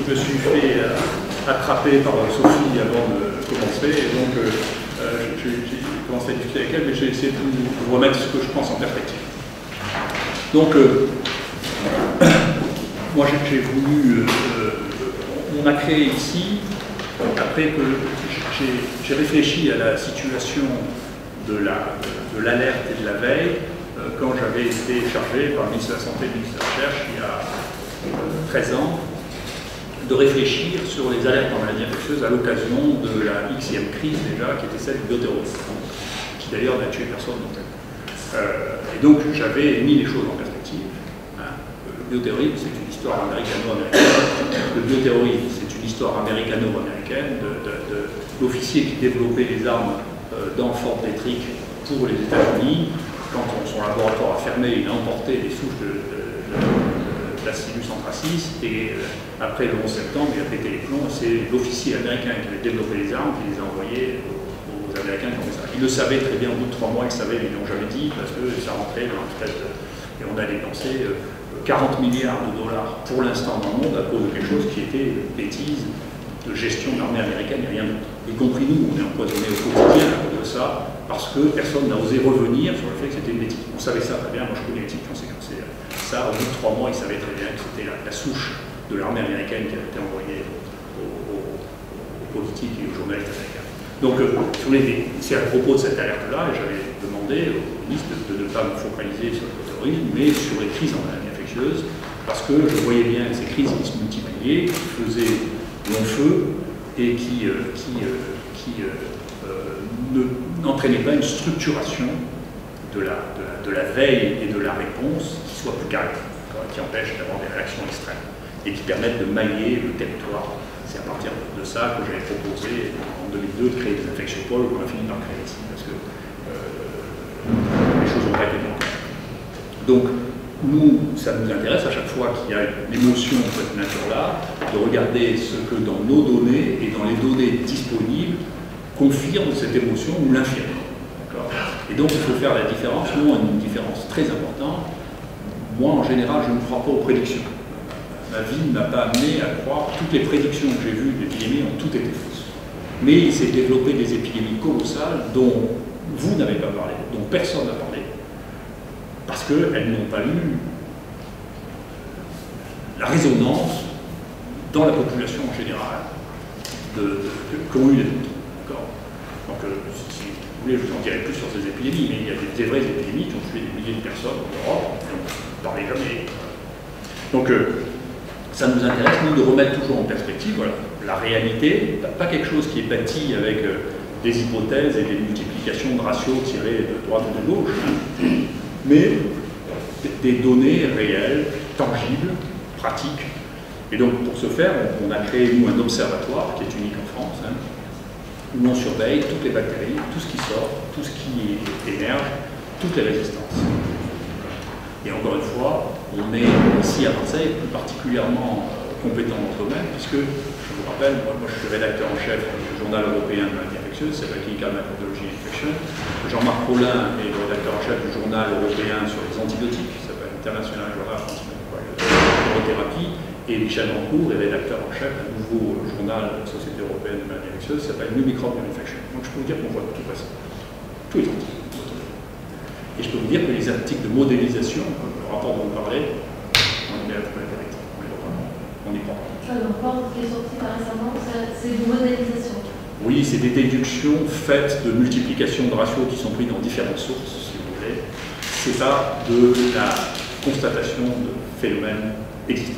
me suis fait attraper par Sophie avant de commencer, et donc j'ai commencé à discuter avec elle, mais j'ai essayé de vous remettre ce que je pense en perspective. Donc, moi j'ai voulu, on a créé ici, après que j'ai réfléchi à la situation de l'alerte et de la veille, quand j'avais été chargé par le ministre de la Santé et le ministre de la Recherche, il y a 13 ans, de réfléchir sur les alertes en maladies infectieuses à l'occasion de la Xème crise déjà, qui était celle du bioterrorisme, qui d'ailleurs n'a tué personne non plus. Et donc j'avais mis les choses en perspective. Le bioterrorisme, c'est une histoire américano-américaine. Le bioterrorisme, c'est une histoire américano-américaine de l'officier qui développait les armes dans Fort Detrick pour les États-Unis. Quand son laboratoire a fermé, il a emporté les souches de Bacillus anthracis, et après le 11 septembre, il a pété les plombs. C'est l'officier américain qui avait développé les armes qui les a envoyées aux Américains qui ont fait ça. Ils le savaient très bien, au bout de 3 mois, ils savaient, mais ils ne l'ont jamais dit, parce que ça rentrait dans une espèce de... Et on a dépensé 40 milliards de dollars pour l'instant dans le monde à cause de quelque chose qui était une bêtise de gestion de l'armée américaine et rien d'autre. Y compris nous, on est empoisonnés au quotidien à cause de ça, parce que personne n'a osé revenir sur le fait que c'était une bêtise. On savait ça très bien, moi je connais les types qui ont séquencé ça, au bout de 3 mois, ils savaient très bien que c'était la souche de l'armée américaine qui avait été envoyée aux politiques et aux journalistes américains. Donc, c'est à propos de cette alerte-là, et j'avais demandé au ministre de ne pas me focaliser sur le terrorisme, mais sur les crises en maladies infectieuses, parce que je voyais bien que ces crises qui se multipliaient, qui faisaient long feu, et qui n'entraînaient pas une structuration de la veille et de la réponse qui soit plus calme, qui empêche d'avoir des réactions extrêmes, et qui permettent de mailler le territoire. C'est à partir de ça que j'avais proposé en 2002 de créer des infectiopoles, qu'on a fini par créer ici, parce que les choses ont pas été bonnes. Donc, nous, ça nous intéresse à chaque fois qu'il y a une émotion de cette nature-là, de regarder ce que dans nos données et dans les données disponibles confirme cette émotion ou l'infirme. Et donc, il faut faire la différence, nous, une différence très importante. Moi, en général, je ne crois pas aux prédictions. Ma vie ne m'a pas amené à croire. Toutes les prédictions que j'ai vues d'épidémies ont toutes été fausses. Mais il s'est développé des épidémies colossales dont vous n'avez pas parlé, dont personne n'a parlé, parce qu'elles n'ont pas eu la résonance dans la population en général qu'ont eu les autres. Donc, si vous voulez, je vous en dirai plus sur ces épidémies, mais il y a des vraies épidémies qui ont tué des milliers de personnes en Europe, et on ne parlait jamais. Donc, ça nous intéresse, nous, de remettre toujours en perspective la réalité, pas quelque chose qui est bâti avec des hypothèses et des multiplications de ratios tirés de droite ou de gauche, mais des données réelles, tangibles, pratiques. Et donc, pour ce faire, on a créé, nous, un observatoire qui est unique en France, où on surveille toutes les bactéries, tout ce qui sort, tout ce qui émerge, toutes les résistances. Et encore une fois, on est ici à Marseille plus particulièrement compétent dans ce domaine, puisque, je vous rappelle, moi je suis rédacteur en chef du journal européen de maladies infectieuses, c'est la Clinical Microbiology Infection. Jean-Marc Paulin est le rédacteur en chef du journal européen sur les antibiotiques, qui s'appelle International Journal of Antibiothérapie, et Michel Rancourt est rédacteur en chef du nouveau journal de la Société européenne de maladies infectieuses, qui s'appelle New Microbial Infection. Donc je peux vous dire qu'on voit tout passer, tous les articles. Et je peux vous dire que les articles de modélisation, le rapport dont on parlait, on les met à la vérité. On y prend. Le rapport qui est sorti récemment, c'est une modélisation. Oui, c'est des déductions faites de multiplication de ratios qui sont pris dans différentes sources, si vous voulez. C'est pas de la constatation de phénomènes existants.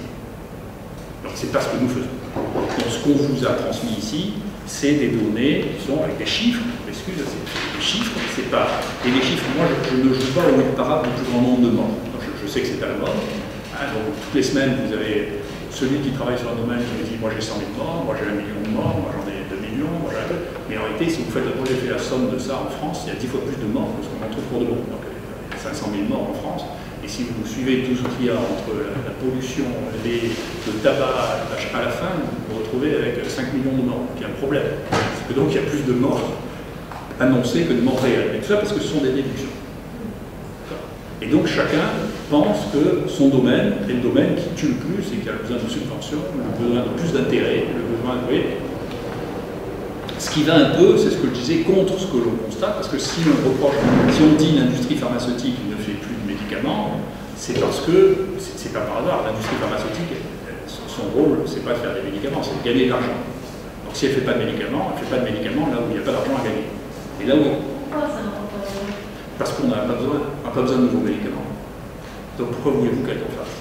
Donc c'est pas ce que nous faisons. Donc ce qu'on vous a transmis ici, c'est des données qui sont avec des chiffres. Excusez, c'est des chiffres, c'est pas. Et les chiffres, moi je ne joue pas au mythe parade du plus grand nombre de morts. Je sais que c'est à la mode. Donc toutes les semaines, vous avez celui qui travaille sur un domaine qui me dit moi j'ai 100 000 morts, moi j'ai 1 million de morts, moi j'en ai 2 millions, moi j'ai... Mais en réalité, si vous faites la somme de ça en France, il y a 10 fois plus de morts que ce qu'on en trouve pour de bon. Donc il y a 500 000 morts en France. Et si vous suivez tout ce qu'il y a entre la pollution, le tabac, à la fin, vous vous retrouvez avec 5 millions de morts. Donc il y a un problème. C'est que donc il y a plus de morts annoncées que de morts réelles. Et tout ça parce que ce sont des déductions. Et donc chacun pense que son domaine est le domaine qui tue le plus et qui a besoin de subventions, le besoin de plus d'intérêt, le besoin de... Oui. Ce qui va un peu, c'est ce que je disais, contre ce que l'on constate, parce que si on dit l'industrie pharmaceutique ne fait plus de médicaments, c'est parce que, c'est pas par hasard, l'industrie pharmaceutique, son rôle, c'est pas de faire des médicaments, c'est de gagner de l'argent. Donc si elle ne fait pas de médicaments, elle ne fait pas de médicaments là où il n'y a pas d'argent à gagner. Et là où... Pourquoi ça n'a pas besoin? Parce qu'on n'a pas besoin, on n'a pas besoin de nouveaux médicaments. Donc pourquoi voulez-vous qu'elle en fasse?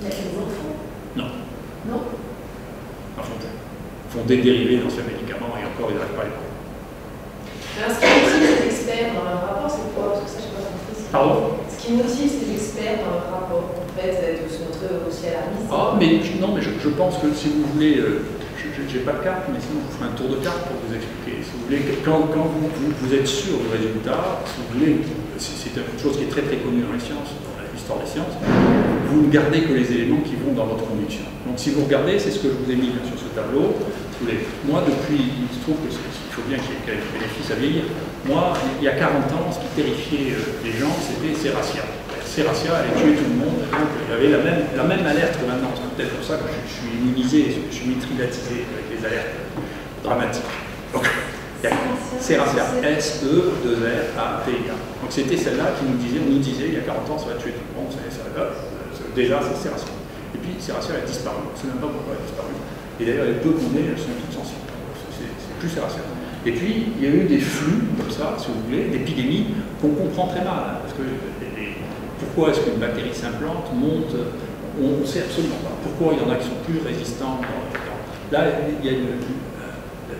Il y a des enfants. Non. Non. Enfin, ils font des dérivés d'anciens médicaments et encore ils n'arrivent pas à les prendre. Alors, ce qui motive ces experts dans leur rapport, c'est quoi? Parce que ça, je n'ai pas compris. Pardon? Ce qui motive ces experts dans leur rapport, en fait, c'est de se montrer aussi alarmiste. Ah, mais non, mais je pense que si vous voulez, je n'ai pas de carte, mais sinon je vous ferai un tour de carte pour vous expliquer. Si vous voulez, quand vous êtes sûr du résultat, si vous voulez, c'est une chose qui est très très connue dans les sciences, dans l'histoire des sciences, vous ne gardez que les éléments qui vont dans votre conviction. Donc si vous regardez, c'est ce que je vous ai mis sur ce tableau. Moi, depuis, il se trouve qu'il faut bien qu'il y ait des bénéfices à vieillir. Moi, il y a 40 ans, ce qui terrifiait les gens, c'était Serratia. Serratia allait tuer tout le monde, donc il y avait la même alerte que maintenant. C'est peut-être pour ça que je suis immunisé, je suis mitridatisé avec les alertes dramatiques. Donc, Serratia, S-E-2-R-A-T-I-A. Donc c'était celle-là qui nous disait, on nous disait, il y a 40 ans, ça va tuer tout le monde, déjà c'est Serratia. Et puis Serratia a disparu, on ne sait même pas pourquoi elle a disparu. Et d'ailleurs, les peu qu'on ait, elles sont toutes sensibles. C'est plus Serratia. Et puis, il y a eu des flux, comme ça, si vous voulez, d'épidémies qu'on comprend très mal. Hein, parce que pourquoi est-ce qu'une bactérie s'implante, monte, on ne sait absolument pas. Pourquoi il y en a qui sont plus résistants là, il y a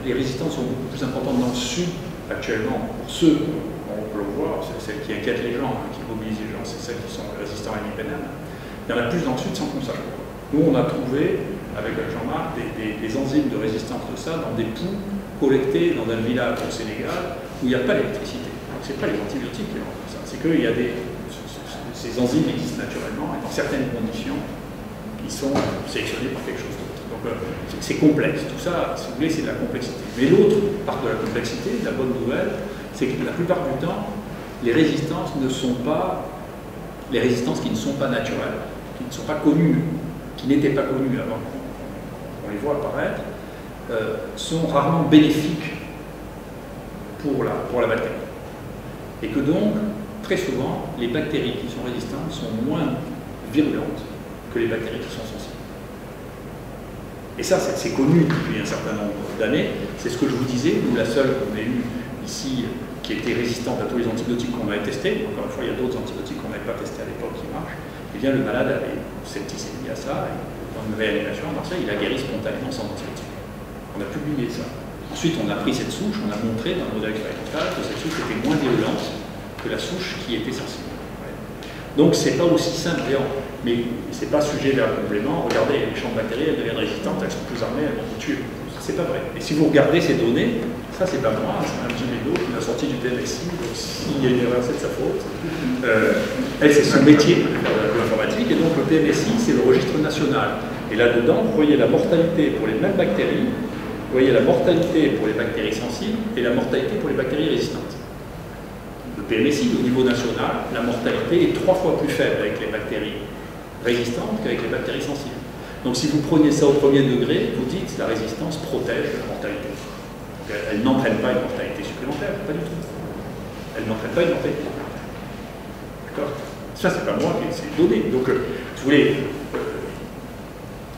les résistances sont beaucoup plus importantes dans le sud, actuellement, pour ceux, on peut le voir, c'est celles qui inquiètent les gens, qui mobilisent les gens, c'est celles qui sont résistants à l'imipenem. Il y en a plus dans le sud sans qu'on sache pourquoi. Nous, on a trouvé, avec Jean-Marc, des enzymes de résistance de ça dans des poux collectés dans un village au Sénégal où il n'y a pas d'électricité. Ce n'est pas les antibiotiques qui ont ça, c'est qu'il y a ces enzymes existent naturellement et dans certaines conditions, ils sont sélectionnés par quelque chose d'autre. Donc c'est complexe. Tout ça, si vous voulez, c'est de la complexité. Mais l'autre part de la complexité, la bonne nouvelle, c'est que la plupart du temps, les résistances ne sont pas les résistances qui ne sont pas naturelles, qui ne sont pas connues, qui n'étaient pas connues avant qu'on les voit apparaître, sont rarement bénéfiques pour la bactérie. Et que donc, très souvent, les bactéries qui sont résistantes sont moins virulentes que les bactéries qui sont sensibles. Et ça, c'est connu depuis un certain nombre d'années. C'est ce que je vous disais, nous, la seule qu'on ait eue ici, qui était résistante à tous les antibiotiques qu'on avait testés, encore une fois, il y a d'autres antibiotiques qu'on n'avait pas testés à l'époque qui marchent, et bien le malade avait septicémie à ça, et dans une réanimation à Marseille, il a guéri spontanément sans antibiotiques. On a publié ça. Ensuite, on a pris cette souche, on a montré dans le modèle expérimental que cette souche était moins virulente que la souche qui était sensible. Ouais. Donc, c'est pas aussi simple, mais c'est pas sujet vers le complément. Regardez, les champs de bactéries, elles deviennent résistantes, elles sont plus armées, elles vont vous tuer. C'est pas vrai. Et si vous regardez ces données, ça c'est pas moi, c'est un petit médo qui m'a sorti du PMSI, donc s'il y a une erreur, c'est de sa faute. Elle, c'est son métier de l'informatique, et donc le PMSI, c'est le registre national. Et là-dedans, vous voyez la mortalité pour les mêmes bactéries, vous voyez la mortalité pour les bactéries sensibles et la mortalité pour les bactéries résistantes. Le PMSI, au niveau national, la mortalité est 3 fois plus faible avec les bactéries résistantes qu'avec les bactéries sensibles. Donc si vous prenez ça au premier degré, vous dites que la résistance protège la mortalité. Donc, elle n'entraîne pas une mortalité supplémentaire, pas du tout. Elle n'entraîne pas une mortalité supplémentaire. D'accord? Ça, c'est pas moi, c'est donné. Donc, si vous voulez,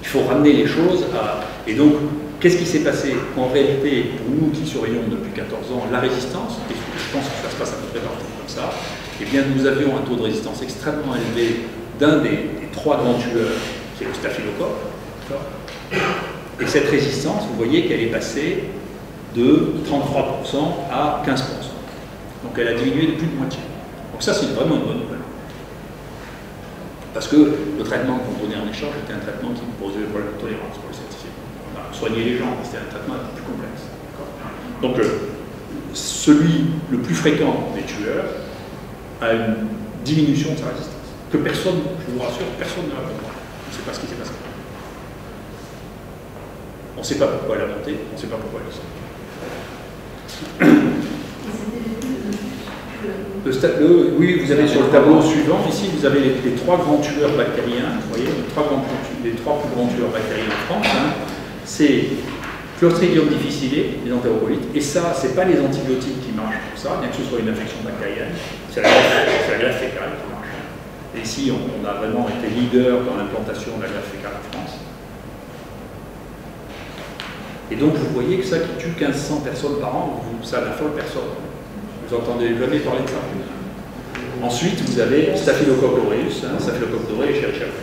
il faut ramener les choses à... Et donc, qu'est-ce qui s'est passé? En réalité, pour nous qui surveillons depuis 14 ans la résistance, et je pense que ça se passe à peu près partout comme ça, eh bien, nous avions un taux de résistance extrêmement élevé d'un des 3 grands tueurs, c'est le staphylocoque. Et cette résistance, vous voyez qu'elle est passée de 33% à 15%. Donc elle a diminué de plus de moitié. Donc ça, c'est vraiment une bonne nouvelle. Parce que le traitement qu'on donnait en échange était un traitement qui posait des problèmes de tolérance pour le septicémie. On a soigné les gens, c'était un traitement un peu plus complexe. Donc celui le plus fréquent des tueurs a une diminution de sa résistance. Que personne, je vous rassure, personne ne va comprendre. On ne sait pas ce qui s'est passé. On ne sait pas pourquoi elle a monté, on ne sait pas pourquoi elle est sortie. Et c'était depuis Oui, vous avez sur le tableau suivant, ici, vous avez les 3 grands tueurs bactériens. Vous voyez, les 3 plus grands tueurs bactériens en France. Hein. C'est Clostridium difficile, les entérocolite. Et ça, ce n'est pas les antibiotiques qui marchent pour ça, bien que ce soit une infection bactérienne. C'est la greffe fécale qui marche. Et ici, on a vraiment été leader dans l'implantation de la greffe fécale en France. Et donc, vous voyez que ça qui tue 1500 personnes par an, ça n'affole personne. Vous entendez jamais parler de ça. Ensuite, vous avez Staphylococcus aureus, Staphylococcus doré et Escherichia coli.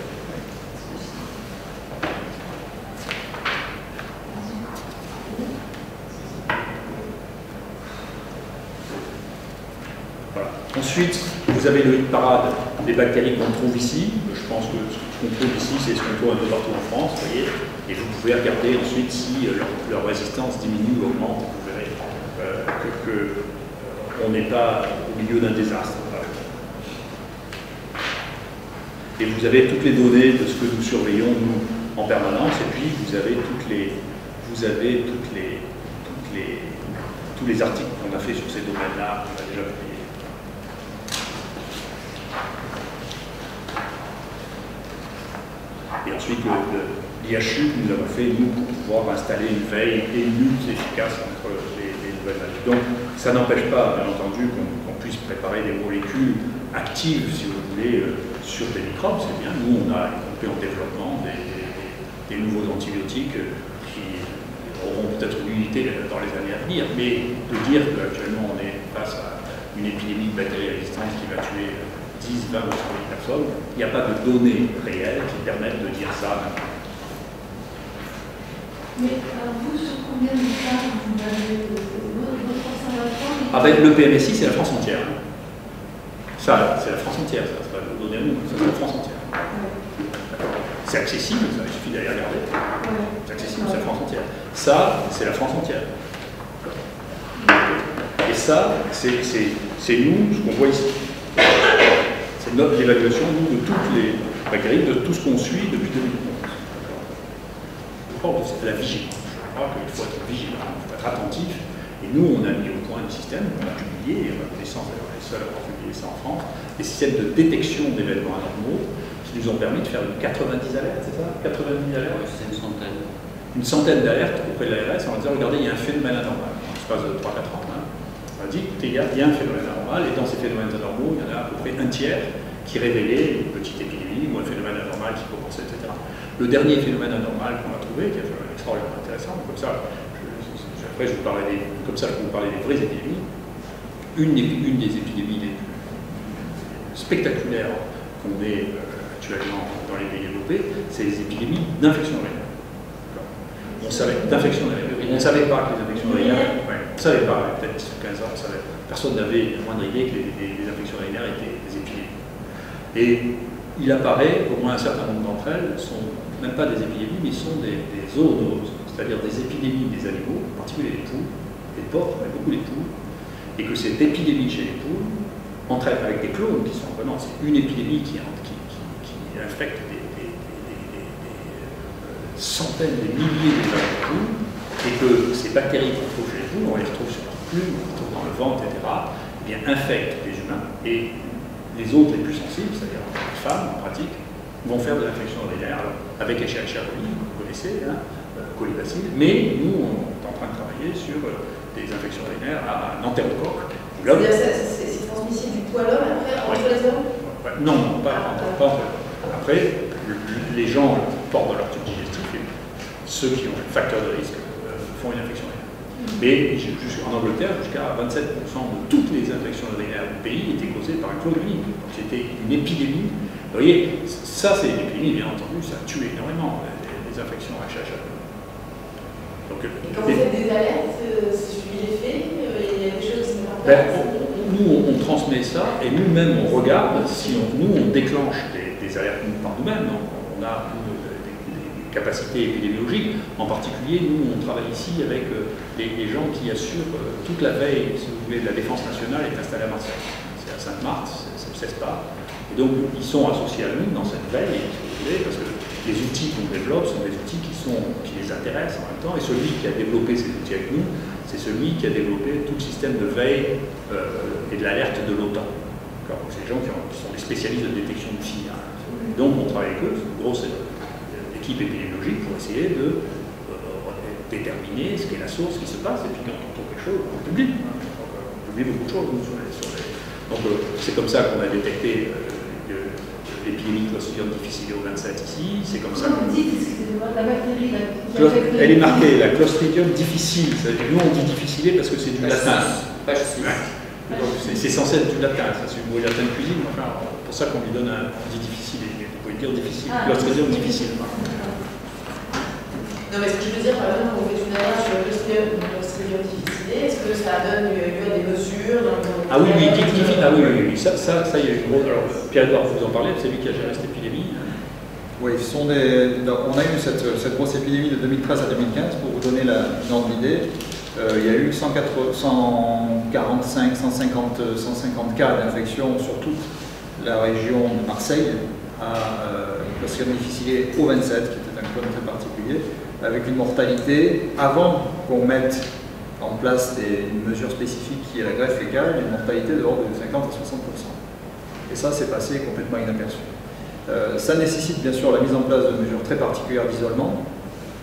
Voilà. Ensuite, vous avez le hit parade des bactéries qu'on trouve ici. Je pense que ce qu'on trouve ici, c'est ce qu'on trouve un peu partout en France, vous voyez. Et vous pouvez regarder ensuite si leur résistance diminue ou augmente. Vous verrez on n'est pas au milieu d'un désastre. Et vous avez toutes les données de ce que nous surveillons, nous, en permanence, et puis vous avez tous les articles qu'on a fait sur ces domaines-là, on a déjà publié. Et ensuite, l'IHU, nous avons fait, nous, pour pouvoir installer une veille et une lutte efficace contre les nouvelles maladies. Donc, ça n'empêche pas, bien entendu, qu'on puisse préparer des molécules actives, si vous voulez, sur des microbes, c'est bien. Nous, on a compris en développement des nouveaux antibiotiques qui auront peut-être une utilité dans les années à venir, mais de dire qu'actuellement on est face à une épidémie de bactéries résistantes qui va tuer 10, 20 ou 100 000 personnes, il n'y a pas de données réelles qui permettent de dire ça maintenant. Mais vous, sur combien de cas vous avez votre observation? Ah ben, le PMSI, c'est la France entière. Ça, c'est la France entière, ça ne va pas nous donner à nous, ça c'est la France entière. C'est accessible, ça, il suffit d'aller regarder. C'est accessible, c'est la France entière. Ça, c'est la France entière. Et ça, c'est nous, ce qu'on voit ici. C'est notre évaluation, nous, de toutes les bactéries, de tout ce qu'on suit depuis 2011. C'est la vigilance. Je crois qu'il faut être vigilant, il faut être attentif. Et nous, on a mis au point un système, on a publié, on a connaissance d'ailleurs les seuls à avoir publié ça en France, des systèmes de détection d'événements anormaux qui nous ont permis de faire 90 alertes, c'est ça? 90 alertes? Oui, c'est une centaine. Une centaine d'alertes auprès de l'ARS en disant, regardez, il y a un phénomène anormal. En l'espace de 3-4 ans. Hein. On a dit, écoutez, il y a un phénomène anormal, et dans ces phénomènes anormaux, il y en a à peu près un tiers qui révélait une petite épidémie ou un phénomène anormal qui commençait, etc. Le dernier phénomène anormal qu'on a trouvé, qui est extraordinairement intéressant, comme ça, après je vous parlais comme ça je vous parlais des vraies épidémies, une des épidémies les plus spectaculaires qu'on ait actuellement dans les pays développés, c'est les épidémies d'infection urinaire. On savait, d'infection urinaire. On ne savait pas que les infections urinaires, on ne savait pas, peut-être 10 ou 15 ans, personne n'avait la moindre idée que les infections urinaires étaient des épidémies. Et il apparaît, au moins un certain nombre d'entre elles, sont même pas des épidémies, mais sont des zoonoses, c'est-à-dire des épidémies des animaux, en particulier les poules, les porcs, mais beaucoup les poules, et que cette épidémie chez les poules entraîne avec des clones qui sont vraiment, c'est une épidémie qui infecte des centaines, des milliers de poules, et que ces bactéries qu'on trouve chez les poules, on les retrouve sur leur plume, on les retrouve dans le ventre, etc., eh bien, infectent les humains, et les autres les plus sensibles, c'est-à-dire les femmes en pratique, vont faire de l'infection urinaire avec Escherichia coli, vous connaissez, hein, colibacille, mais nous, on est en train de travailler sur des infections urinaires à un entérocoque. C'est transmissible du poil l'homme après entre les hommes? Non, pas entre l'homme. Après, les gens portent dans leur tube digestif, et ceux qui ont un facteur de risque font une infection urinaire. Mais en Angleterre, jusqu'à 27% de toutes les infections urinaires du pays étaient causées par un clone unique. Donc c'était une épidémie. Vous voyez, ça c'est une épidémie, bien entendu, ça a tué énormément les infections à HH. Donc, et quand vous faites des alertes, c'est suivi les faits, il y a des choses qui sont en place. Nous, on transmet ça, et nous-mêmes, on regarde si on déclenche des alertes par nous-mêmes. On a des capacités épidémiologiques. En particulier, nous, on travaille ici avec les gens qui assurent toute la veille, si vous voulez, de la défense nationale est installée à Marseille. C'est à Sainte-Marthe, c'est le CESPA. Et donc, ils sont associés à nous dans cette veille, si vous voulez, parce que les outils qu'on développe sont des outils qui les intéressent en même temps, et celui qui a développé ces outils avec nous, c'est celui qui a développé tout le système de veille et de l'alerte de l'OTAN. C'est des gens qui sont des spécialistes de détection de FIA. Donc on travaille avec eux, c'est une grosse équipe épidémiologique pour essayer de déterminer ce qu'est la source, ce qui se passe, et puis quand on trouve quelque chose, on publie. On publie beaucoup de choses nous, Donc c'est comme ça qu'on a détecté l'épidémie Clostridium difficile au 27 ici, c'est comme ça. Vous dites, excusez-moi, la bactérie, elle est marquée, la Clostridium difficile. Nous on dit difficile parce que c'est du latin. Page 6. C'est censé être du latin, ça c'est du mot latin de cuisine, enfin, pour ça qu'on lui donne on dit difficile, vous pouvez dire difficile, Clostridium difficile. Non, mais ce que je veux dire, par exemple, on fait une alerte sur le Clostridium difficile, est-ce que ça donne lieu à des mesures Ah oui, oui, ça il y a eu une grosse. Alors, Pierre-Edouard, vous en parlez, c'est lui qui a géré cette épidémie. Oui, on a eu cette grosse épidémie de 2013 à 2015, pour vous donner une ordre d'idée. Il y a eu 145, 150 cas d'infection sur toute la région de Marseille, à Clostridium difficile au 27, qui était un clone très particulier, avec une mortalité, avant qu'on mette en place une mesure spécifique qui est la greffe fécale, une mortalité de l'ordre de 50 à 60%. Et ça, c'est passé complètement inaperçu. Ça nécessite bien sûr la mise en place de mesures très particulières d'isolement,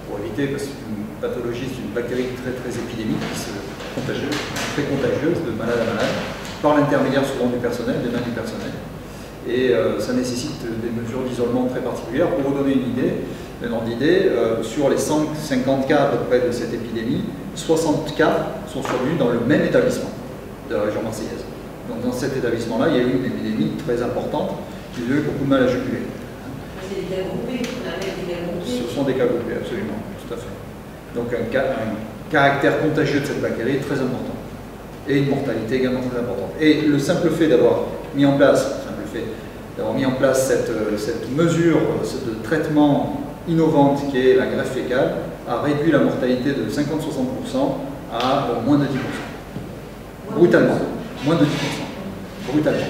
pour éviter, parce que c'est une pathologie, c'est une bactérie très épidémique, très contagieuse, de malade à malade, par l'intermédiaire souvent du personnel, des mains du personnel. Et ça nécessite des mesures d'isolement très particulières. Pour vous donner une idée, sur les 150 cas à peu près de cette épidémie, 60 cas sont survenus dans le même établissement de la région marseillaise. Donc dans cet établissement-là, il y a eu une épidémie très importante qui a eu beaucoup de mal à juguler. C'est des cas groupés, on appelle des cas groupés. Ce sont des cas groupés, absolument, tout à fait. Donc un caractère contagieux de cette bactérie très important. Et une mortalité également très importante. Et le simple fait d'avoir mis en place, cette mesure de traitement innovante qui est la greffe fécale a réduit la mortalité de 50-60% à moins de 10%. Brutalement. Moins de 10%. Brutalement.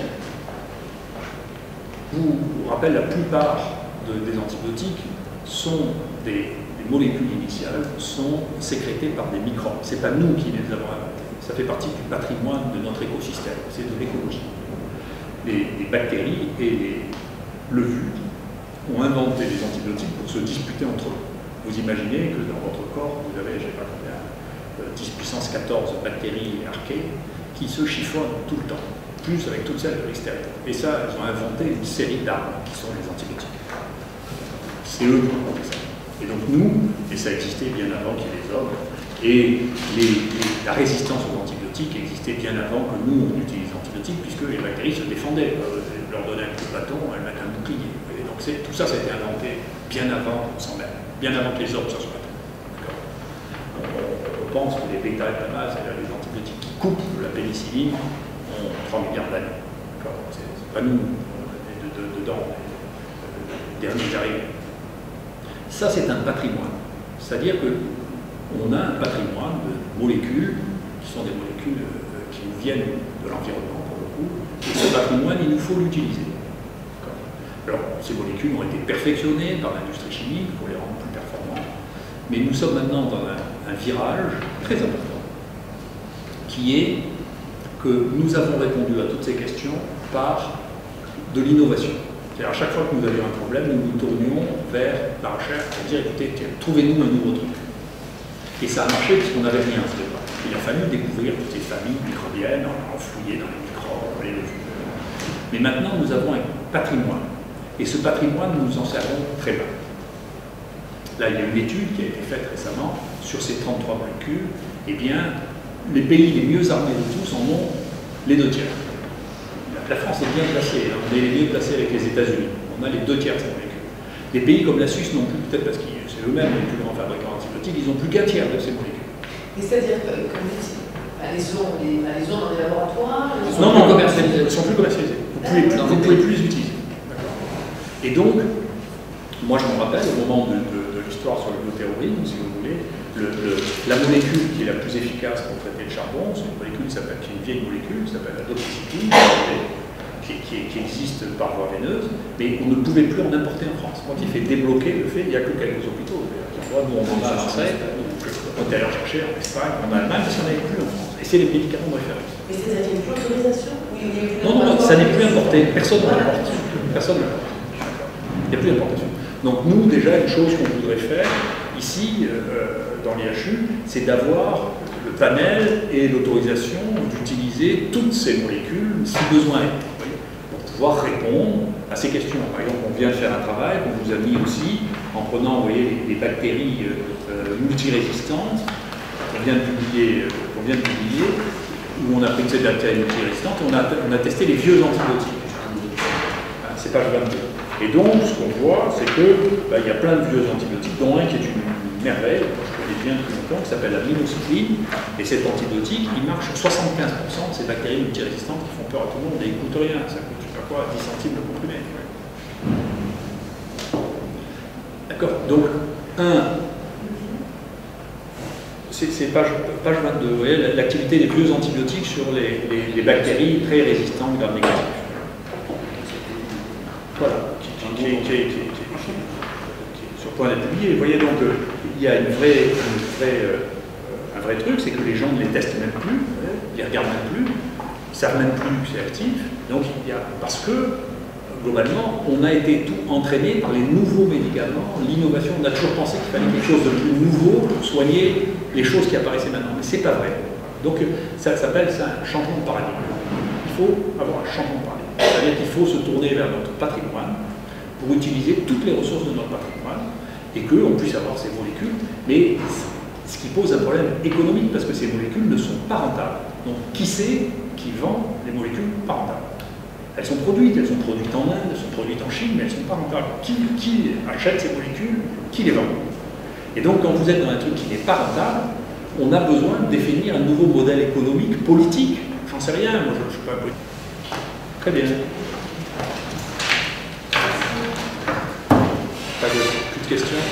Je vous rappelle, la plupart des antibiotiques sont des molécules initiales sont sécrétées par des microbes. Ce n'est pas nous qui les avons inventées. Ça fait partie du patrimoine de notre écosystème. C'est de l'écologie. Les bactéries et les levures ont inventé des antibiotiques pour se disputer entre eux. Vous imaginez que dans votre corps, vous avez, je ne sais pas combien, 10 puissance 14 bactéries archées qui se chiffonnent tout le temps, plus avec toutes celles de l'extérieur. Et ça, ils ont inventé une série d'armes qui sont les antibiotiques. C'est eux qui ont inventé ça. Et donc nous, et ça existait bien avant qu'il y ait les hommes, et la résistance aux antibiotiques existait bien avant que nous, on utilise les antibiotiques, puisque les bactéries se défendaient. Leur donner un coup de bâton, elles mettent un bouclier. Et donc tout ça, ça a été inventé bien avant qu'on s'en mêle, bien avant que les hommes s'en soient. On pense que les bêta-heptamases, les antibiotiques qui coupent la pénicilline, ont 3 milliards d'années. C'est pas nous, dedans, les derniers arrivés. Ça, c'est un patrimoine. C'est-à-dire qu'on a un patrimoine de molécules, qui sont des molécules qui nous viennent de l'environnement, pour le coup, et ce patrimoine, il nous faut l'utiliser. Alors, ces molécules ont été perfectionnées par l'industrie chimique pour les rendre plus performantes, mais nous sommes maintenant dans un virage très important, qui est que nous avons répondu à toutes ces questions par de l'innovation. C'est-à-dire, à chaque fois que nous avions un problème, nous nous tournions vers la recherche pour dire, écoutez, trouvez-nous un nouveau truc. Et ça a marché puisqu'on n'avait rien à ce départ. Il a fallu découvrir toutes ces familles microbiennes, en fouiller dans les microbes, les levures. Mais maintenant, nous avons un patrimoine. Et ce patrimoine, nous en servons très bien. Là, il y a une étude qui a été faite récemment sur ces 33 molécules. Eh bien, les pays les mieux armés de tous en ont les 2 tiers. La France est bien placée, on est les mieux placés avec les États-Unis. On a les 2 tiers de ces molécules. Les pays comme la Suisse non plus, peut-être parce que c'est eux-mêmes les plus grands fabricants d'antibiotiques, ils n'ont plus qu'un tiers de ces molécules. Et c'est-à-dire que, comme vous dites, elles ont dans les laboratoires, elles ne sont plus commercialisées. Vous ne pouvez plus les utiliser. Et donc, moi je me rappelle, au moment de l'histoire sur le bioterrorisme, si vous voulez, la molécule qui est la plus efficace pour traiter le charbon, c'est une molécule qui est une vieille molécule, qui s'appelle la doxycycline, qui existe par voie veineuse, mais on ne pouvait plus en importer en France. Quand il fait débloquer le fait, il n'y a que quelques hôpitaux. Nous, on en a à Marseille, on est allé en chercher en Espagne, en Allemagne, parce qu'on n'avait plus en France. Et c'est les médicaments de référence. Mais c'est-à-dire qu'il n'y a plus d'autorisation? Non, ça n'est plus importé. Personne ne l'importe. Personne ne l'importe. Il n'y a plus d'importation. Donc nous, déjà, une chose qu'on voudrait faire ici, dans l'IHU, c'est d'avoir le panel et l'autorisation d'utiliser toutes ces molécules, si besoin est, pour pouvoir répondre à ces questions. Par exemple, on vient de faire un travail qu'on vous a mis aussi, en prenant, vous voyez, les bactéries multirésistantes, qu'on vient de publier, où on a pris ces bactéries multirésistantes, et on a testé les vieux antibiotiques. C'est page 22. Et donc, ce qu'on voit, c'est qu'il y a plein de vieux antibiotiques, dont un qui est une merveille, je connais bien depuis longtemps, qui s'appelle la minocycline. Et cet antibiotique, il marche sur 75% de ces bactéries multirésistantes qui font peur à tout le monde et ils ne coûtent rien. Ça coûte, je sais pas quoi, 10 centimes le comprimé. D'accord. Donc, c'est page 22, vous voyez, l'activité des vieux antibiotiques sur les bactéries très résistantes gram négatifs. Voilà, qui est sur point d'être publié. Vous voyez donc, il y a un vrai truc, c'est que les gens ne les testent même plus, ils ne les regardent même plus, ils ne savent même plus que c'est actif. Donc, parce que, globalement, on a été tout entraîné par les nouveaux médicaments, l'innovation. On a toujours pensé qu'il fallait quelque chose de plus nouveau pour soigner les choses qui apparaissaient maintenant. Mais ce n'est pas vrai. Donc, ça s'appelle un changement de paradigme. Il faut avoir un changement de paradigme. C'est-à-dire qu'il faut se tourner vers notre patrimoine pour utiliser toutes les ressources de notre patrimoine et qu'on puisse avoir ces molécules, mais ce qui pose un problème économique parce que ces molécules ne sont pas rentables. Donc qui c'est qui vend les molécules pas rentables? Elles sont produites en Inde, elles sont produites en Chine, mais elles ne sont pas rentables. Qui achète ces molécules? Qui les vend? Et donc quand vous êtes dans un truc qui n'est pas rentable, on a besoin de définir un nouveau modèle économique, politique. J'en sais rien, moi je ne suis pas politique. Très bien. Plus de questions?